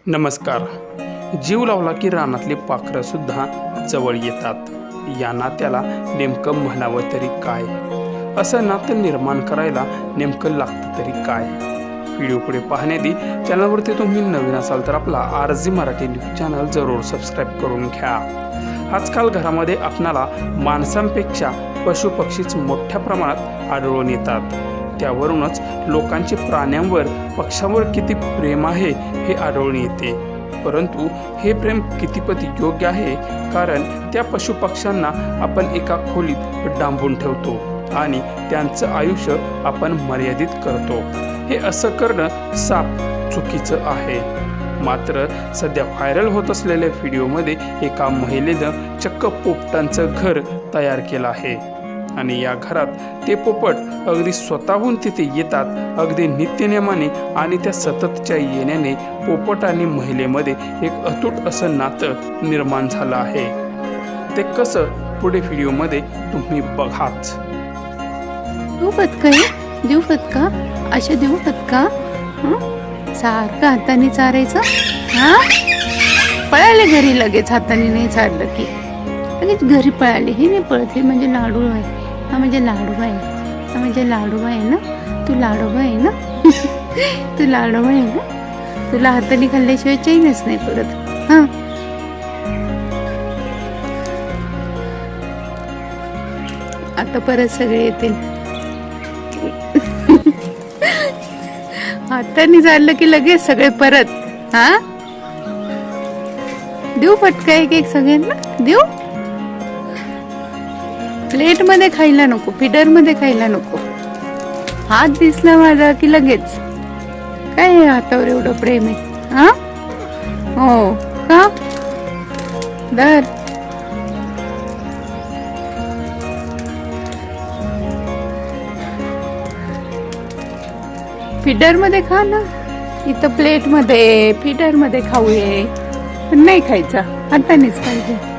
नमस्कार. जीव लावला की रानातले पाखरं सुद्धा जवळ येतात. या नात्याला नेमकं म्हणावं तरी काय? असं नातं निर्माण करायला नेमकं लागतं तरी काय? व्हिडिओ पुढे पाहण्याआधी चॅनलवरती तुम्ही नवीन असाल तर आपला RG मराठी न्यूज चॅनल जरूर सबस्क्राईब करून घ्या. आजकाल घरामध्ये आपणाला माणसांपेक्षा पशुपक्षीच मोठ्या प्रमाणात आढळून येतात. त्यावरूनच लोकांचे प्राण्यांवर पक्ष्यांवर किती प्रेम आहे हे आढळून येते. परंतु हे प्रेम कितीपत योग्य आहे? कारण त्या पशुपक्ष्यांना आपण एका खोलीत डांबून ठेवतो आणि त्यांचं आयुष्य आपण मर्यादित करतो. हे असं करणं साफ चुकीचं आहे. मात्र सध्या व्हायरल होत असलेल्या व्हिडिओमध्ये एका महिलेनं चक्क पोपटांचं घर तयार केलं आहे आणि या घरात ते पोपट अगदी स्वतःहून तिथे येतात. अगदी नित्यनेमाने आणि त्या सततच्या येण्याने पोपट आणि महिलेमध्ये एक अतूट असं नातं निर्माण झालं आहे. ते कसं पुढे व्हिडिओमध्ये तुम्ही बघाच. देऊ फटका अशा देऊ फटका सारखं हाताने चारायचं. पळाले घरी लगेच. हाताने नाही चारलं की लगेच घरी पळाले. हे नाही पळत. हे म्हणजे लाडू आहे. हा म्हणजे लाडूबा आहे. हा म्हणजे लाडूबा आहे ना. तू लाडूबा आहे ना. तू लाडूबा आहे ना. तुला हाताने खाल्ल्याशिवाय चैनच नाही पडत. आता परत सगळे येतील. हाताने चाललं की लगेच सगळे परत. देऊ फटका एक एक सगळ्यांना देऊ. प्लेट मध्ये खायला नको, फिडर मध्ये खायला नको. हात दिसला माझा की लगेच काय हातावर एवढं प्रेम आहे? हो का? दर फिडर मध्ये खा ना. इथं प्लेट मध्ये फिडर मध्ये खाऊये पण नाही खायचा. हातानेच पाहिजे.